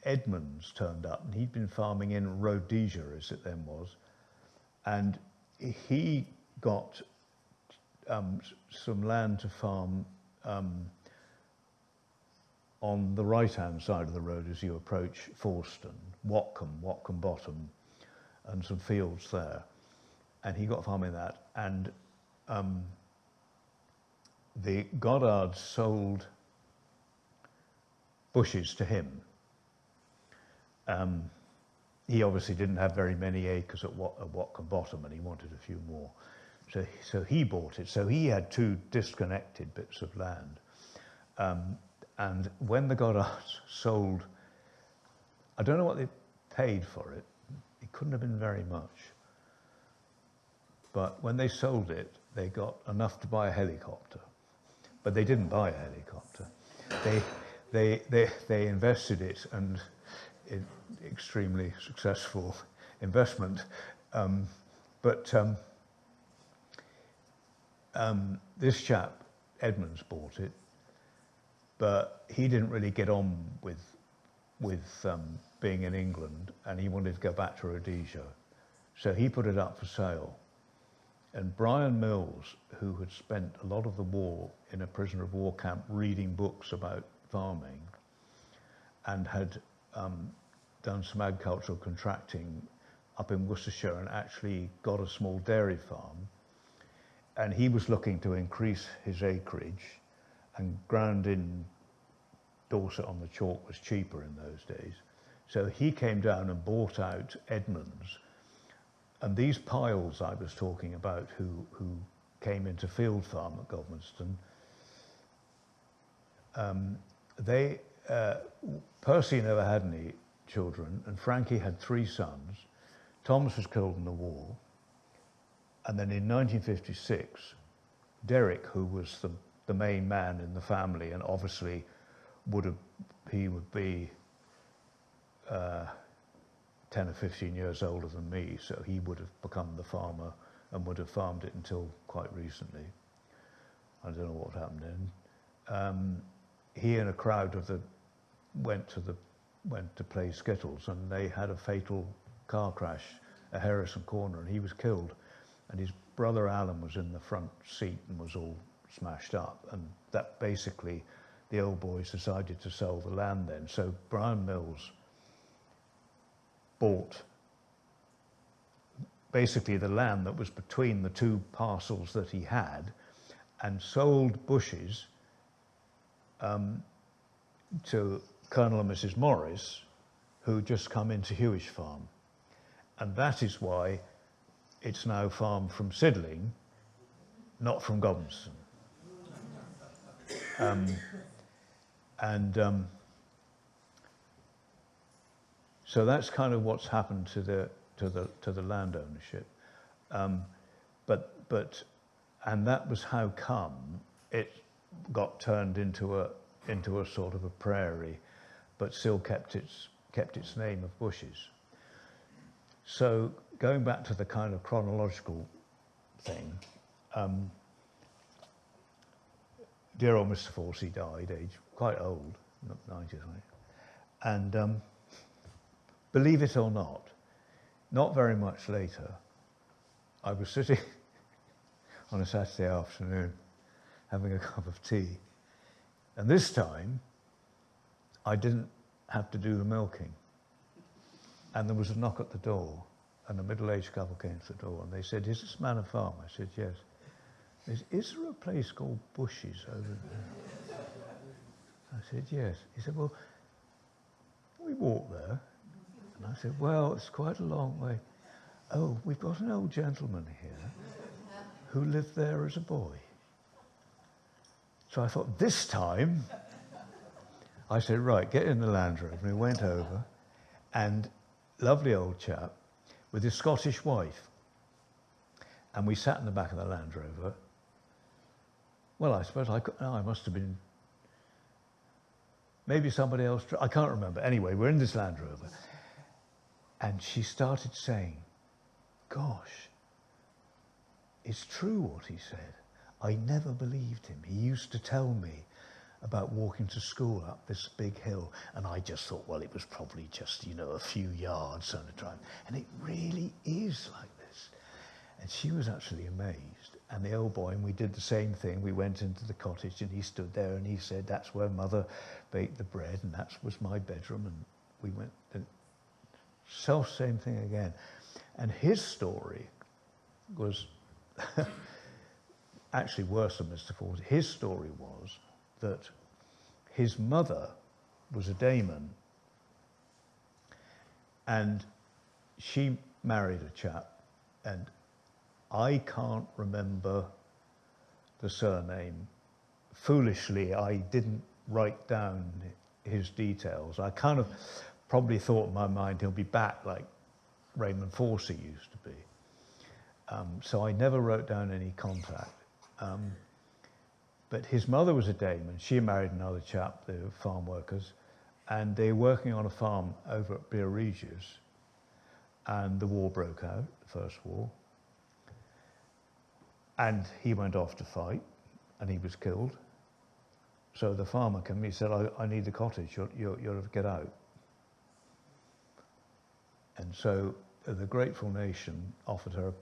Edmonds turned up, and he'd been farming in Rhodesia, as it then was. And he got some land to farm on the right-hand side of the road as you approach Forston, Watcombe Bottom, and some fields there. And he got farming that. And the Goddards sold bushes to him. He obviously didn't have very many acres at Watcombe Bottom, and he wanted a few more. So he bought it. So he had two disconnected bits of land. And when the Goddards sold, I don't know what they paid for it. It couldn't have been very much. But when they sold it, they got enough to buy a helicopter. But they didn't buy a helicopter. They invested it, and extremely successful investment, this chap Edmonds bought it, but he didn't really get on with being in England, and he wanted to go back to Rhodesia, so he put it up for sale. And Brian Mills, who had spent a lot of the war in a prisoner of war camp reading books about farming, and had done some agricultural contracting up in Worcestershire and actually got a small dairy farm. And he was looking to increase his acreage, and ground in Dorset on the chalk was cheaper in those days. So he came down and bought out Edmonds. And these piles I was talking about who came into field farm at Godmanstone, Percy never had any children, and Frankie had 3 sons. Thomas was killed in the war, and then in 1956, Derek, who was the main man in the family, and obviously he would be 10 or 15 years older than me, so he would have become the farmer and would have farmed it until quite recently. I don't know what happened then. He and a crowd of went to play skittles, and they had a fatal car crash at Harrison Corner, and he was killed. And his brother Alan was in the front seat and was all smashed up, and that basically the old boys decided to sell the land then. So Brian Mills bought basically the land that was between the two parcels that he had and sold Bushes to Colonel and Mrs. Morris, who just come into Hewish Farm. And that is why it's now farmed from Sydling, not from Godmanstone. So that's kind of what's happened to the land ownership. And that was how come it got turned into a sort of a prairie, but still kept its name of Bushes. So going back to the kind of chronological thing, dear old Mr. Forsey died, aged quite old, not 90, and believe it or not very much later, I was sitting on a Saturday afternoon having a cup of tea, and this time I didn't have to do the milking. And there was a knock at the door, and a middle-aged couple came to the door, and they said, "Is this man a farm?" I said, "Yes." They said, "Is there a place called Bushes over there?" I said, "Yes." He said, "Well, we walk there." And I said, "Well, it's quite a long way." "Oh, we've got an old gentleman here who lived there as a boy." So I thought, this time, I said, "Right, get in the Land Rover." And we went over, and lovely old chap with his Scottish wife. And we sat in the back of the Land Rover. Well, I suppose I must have been, maybe somebody else, I can't remember. Anyway, we're in this Land Rover. And she started saying, "Gosh, it's true what he said. I never believed him. He used to tell me about walking to school up this big hill, and I just thought, well, it was probably just, a few yards on a drive. And it really is like this." And she was actually amazed. And the old boy, and we did the same thing. We went into the cottage, and he stood there, and he said, "That's where Mother baked the bread, and that was my bedroom." And we went, and same thing again. And his story was actually worse than Mr. Ford. His story was that his mother was a Damon, and she married a chap, and I can't remember the surname. Foolishly, I didn't write down his details. I kind of probably thought in my mind he'll be back like Raymond Forsey used to be. So I never wrote down any contact. But his mother was a Damon. She married another chap, they were farm workers, and they were working on a farm over at Beer Regis, and the war broke out, the First War. And he went off to fight, and he was killed. So the farmer came, he said, I need the cottage, you'll have to get out. And so the grateful nation offered her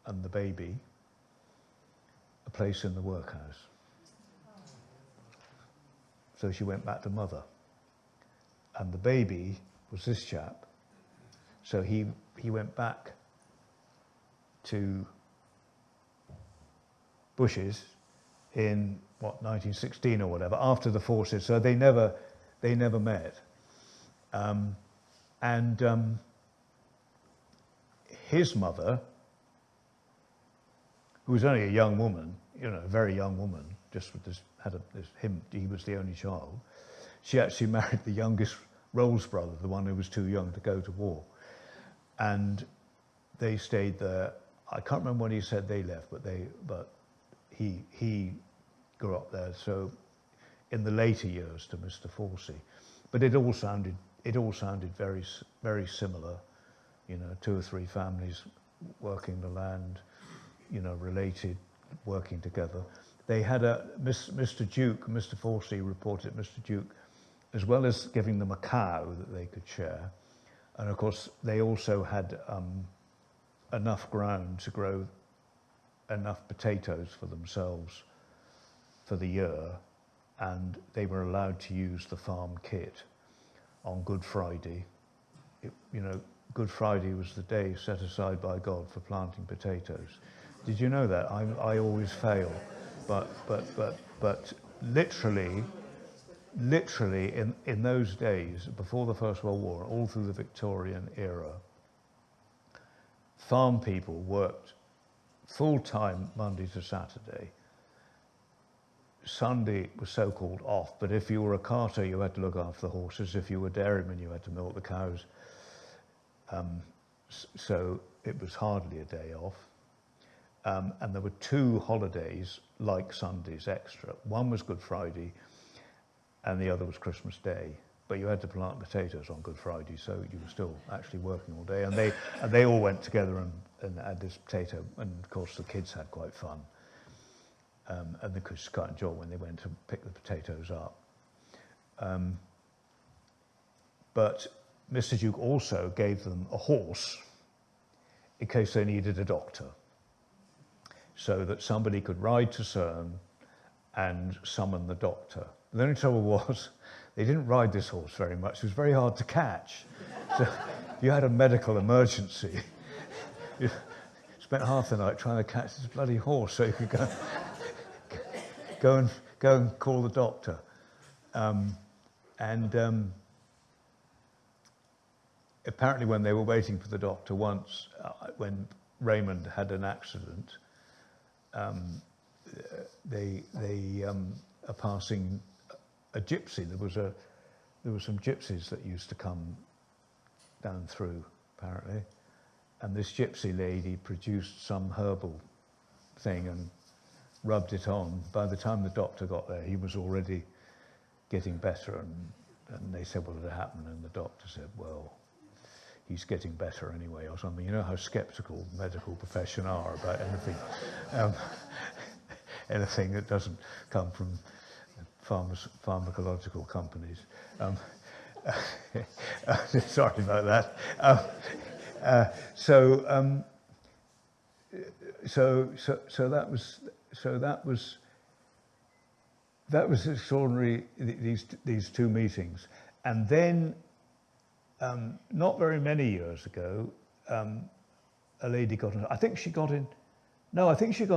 and the baby a place in the workhouse. So she went back to Mother. And the baby was this chap. So he went back to Bushes in, 1916 or whatever, after the forces. So they never met. His mother, who was only a young woman, a very young woman, just with he was the only child. She actually married the youngest Rolls brother, the one who was too young to go to war. And they stayed there. I can't remember when he said they left, but he grew up there. So in the later years to Mr. Forsey, but it all sounded very, very similar. 2 or 3 families working the land, related, working together. They had Mr. Duke, Mr. Forsey reported Mr. Duke, as well as giving them a cow that they could share. And of course, they also had enough ground to grow enough potatoes for themselves for the year. and they were allowed to use the farm kit on Good Friday. Good Friday was the day set aside by God for planting potatoes. Did you know that? I always fail, but literally in those days, before the First World War, all through the Victorian era, farm people worked full-time Monday to Saturday. Sunday was so-called off, but if you were a carter, you had to look after the horses. If you were a dairyman, you had to milk the cows. So it was hardly a day off. And there were 2 holidays, like Sundays, extra. One was Good Friday, and the other was Christmas Day. But you had to plant potatoes on Good Friday, so you were still actually working all day. And they all went together and had this potato, and of course the kids had quite fun. And they could quite enjoy when they went to pick the potatoes up. But Mr. Duke also gave them a horse in case they needed a doctor, so that somebody could ride to CERN and summon the doctor. The only trouble was they didn't ride this horse very much. It was very hard to catch. So if you had a medical emergency, you spent half the night trying to catch this bloody horse so you could go and call the doctor. Apparently when they were waiting for the doctor once, when Raymond had an accident, they are passing a gypsy. There were some gypsies that used to come down through, apparently, and this gypsy lady produced some herbal thing and rubbed it on. By the time the doctor got there, he was already getting better, and they said, "What had happened?" And the doctor said, "Well, he's getting better anyway," or something. You know how sceptical the medical profession are about anything, anything that doesn't come from pharmacological companies. Sorry about that. So that was extraordinary. These 2 meetings, and then not very many years ago, a lady got on. I think she got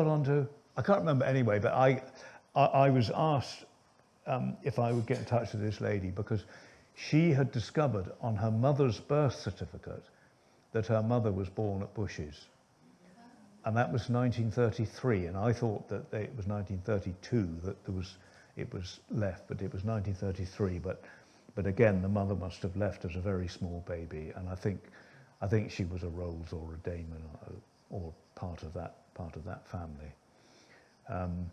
onto. I can't remember anyway. But I was asked if I would get in touch with this lady because she had discovered on her mother's birth certificate that her mother was born at Bushes. And that was 1933, and I thought that it was 1932 that it was left, but it was 1933. But again, the mother must have left as a very small baby, and I think she was a Rolls or a Damon or part of that family. And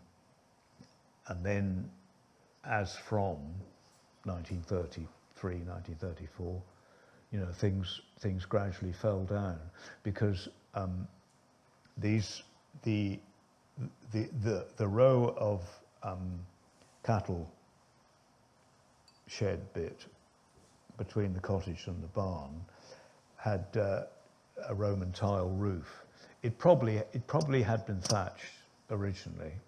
then, as from 1933, 1934, things gradually fell down because the row of cattle shed bit between the cottage and the barn had a Roman tile roof. It probably had been thatched originally,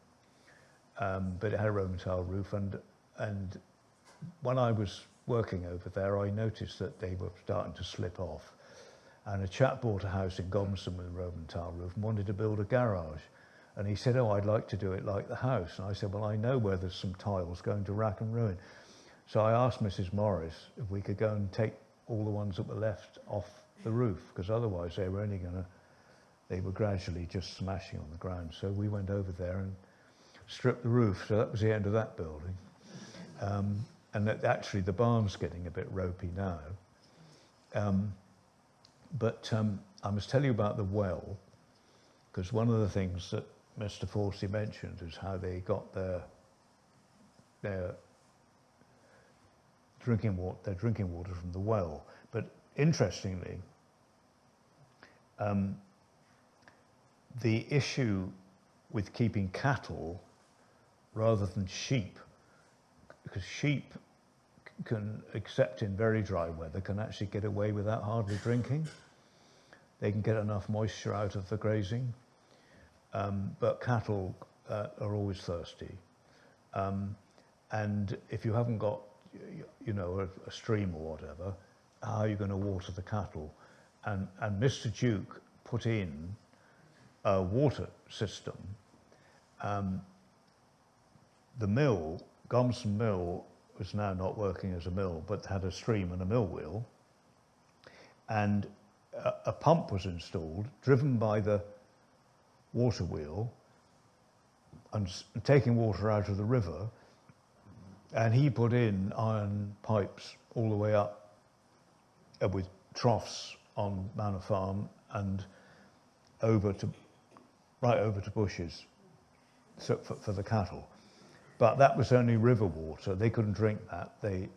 but it had a Roman tile roof. And when I was working over there, I noticed that they were starting to slip off. And a chap bought a house in Godmanstone with a Roman tile roof and wanted to build a garage. And he said, "Oh, I'd like to do it like the house." And I said, "Well, I know where there's some tiles going to rack and ruin." So I asked Mrs. Morris if we could go and take all the ones that were left off the roof, because otherwise they were gradually just smashing on the ground. So we went over there and stripped the roof. So that was the end of that building. And actually the barn's getting a bit ropey now. But I must tell you about the well, because one of the things that Mr. Forsey mentioned is how they got their drinking water from the well. But interestingly, the issue with keeping cattle rather than sheep, because sheep can, except in very dry weather, can actually get away without hardly drinking. They can get enough moisture out of the grazing, but cattle are always thirsty. And if you haven't got, you know, a stream or whatever, how are you going to water the cattle? And Mr. Duke put in a water system. The mill, Godmanstone Mill, was now not working as a mill, but had a stream and a mill wheel. And a pump was installed, driven by the water wheel, and taking water out of the river. And he put in iron pipes all the way up with troughs on Manor Farm and right over to Bushes, so for the cattle. But that was only river water. They couldn't drink that. They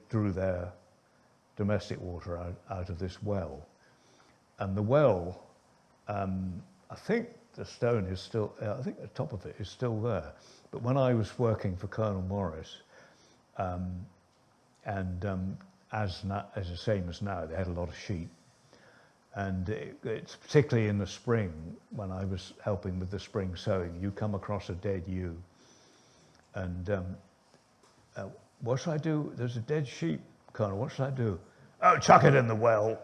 drew their domestic water out of this well. And the well, I think the stone is still, I think the top of it is still there. But when I was working for Colonel Morris, as the same as now, they had a lot of sheep. And it's particularly in the spring, when I was helping with the spring sowing, you come across a dead ewe. And what should I do? There's a dead sheep, Colonel, what should I do? Oh, chuck it in the well.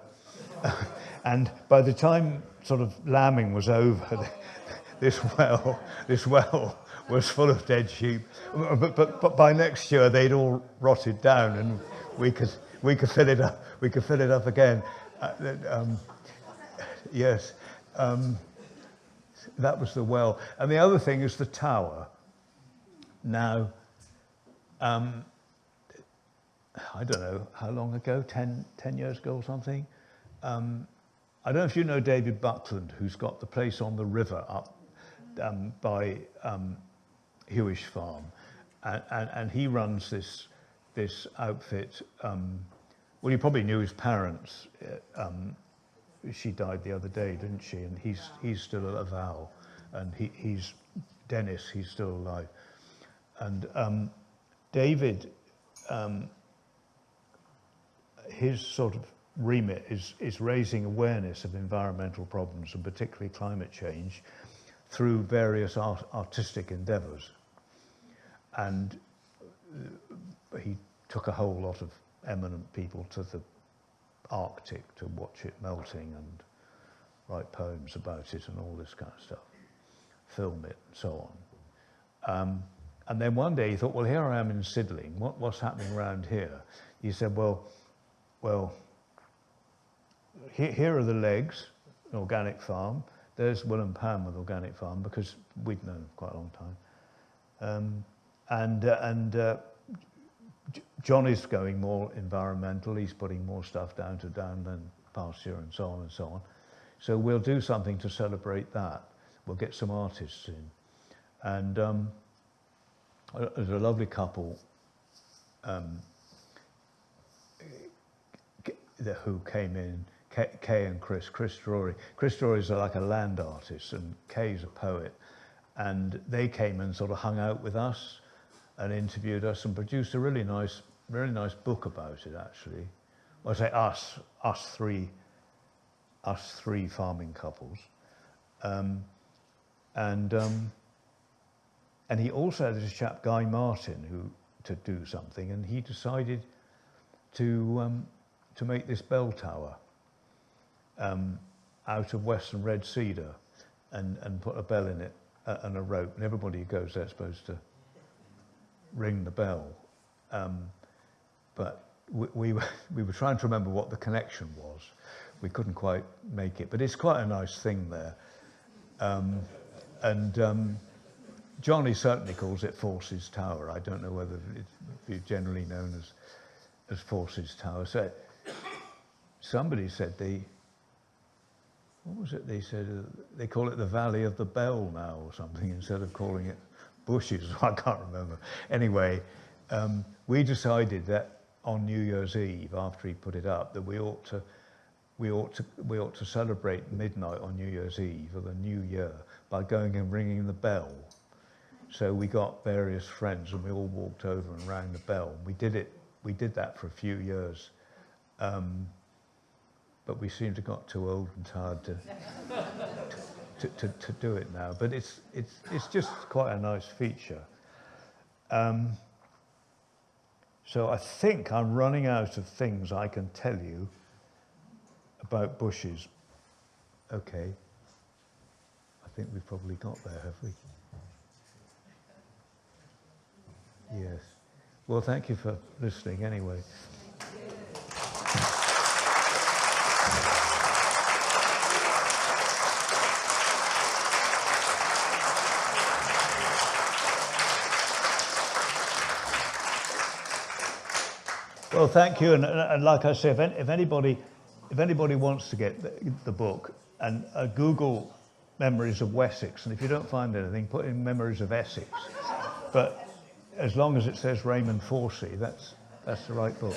And by the time sort of lambing was over, this well was full of dead sheep. But by next year they'd all rotted down, and we could fill it up. We could fill it up again. Yes, that was the well. And the other thing is the tower. Now, I don't know how long ago, 10 years ago or something. I don't know if you know David Buckland, who's got the place on the river up by Hewish Farm, and he runs this outfit. Well, you probably knew his parents. She died the other day, didn't she? And he's still at Val, and he's Dennis. He's still alive. And David, his sort of remit is raising awareness of environmental problems, and particularly climate change, through various artistic endeavours. And he took a whole lot of eminent people to the Arctic to watch it melting and write poems about it and all this kind of stuff, film it and so on. And then one day he thought, well, here I am in Sydling, what's happening around here? He said, well, here are the Legs, an organic farm. There's Will and Pam with organic farm, because we'd known them quite a long time. John is going more environmental. He's putting more stuff down to downland pasture and so on and so on. So we'll do something to celebrate that. We'll get some artists in. And there's a lovely couple who came in, Kay and Chris Drury. Chris Drury is like a land artist, and Kay's a poet. And they came and sort of hung out with us and interviewed us and produced a really nice book about it, actually. Well, I say us three farming couples. And he also had this chap, Guy Martin, to do something, and he decided to make this bell tower out of western red cedar and put a bell in it and a rope, and everybody who goes there is supposed to ring the bell. But we were trying to remember what the connection was. We couldn't quite make it, but it's quite a nice thing there. Johnny certainly calls it Forces Tower. I don't know whether it's generally known as Forces Tower. So somebody said what was it they said? They call it the Valley of the Bell now or something, instead of calling it Bushes. I can't remember. Anyway, we decided that on New Year's Eve, after he put it up, that we ought to celebrate midnight on New Year's Eve of the new year by going and ringing the bell. So we got various friends and we all walked over and rang the bell. We did that for a few years, but we seem to got too old and tired to do it now. But it's just quite a nice feature. So I think I'm running out of things I can tell you about bushes. Okay. I think we've probably got there, have we? Yes. Well, thank you for listening anyway. Well, thank you, and like I say, if anybody wants to get the book, and Google Memories of Wessex, and if you don't find anything, put in Memories of Essex. But as long as it says Raymond Forsey, that's the right book.